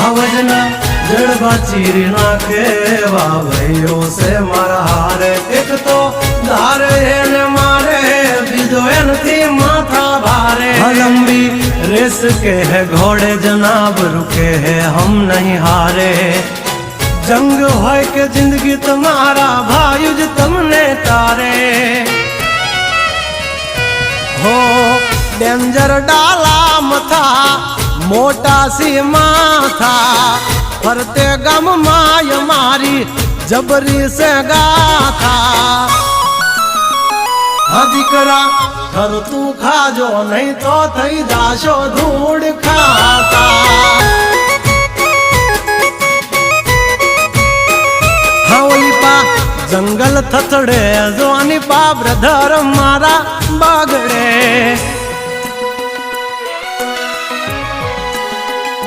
आवजना जड़बा चीरी नाखे भाइयों से मारा हारे एक तो धारे ने मारे बीजो थी माथा भारे लंबी रेस के है घोड़े जनाब रुके है हम नहीं हारे जंग होय के जिंदगी तुम्हारा भायुज तुमने तारे हो डेंजर डाला मथा मोटा सी माथा फरते गम माय मारी जबरी से गाथा दीकरा घर तू खाजो नहीं तो थई जाशो धूड़ खाता जंगल थथड़े जोनी पा ब्रदर मारा बागड़े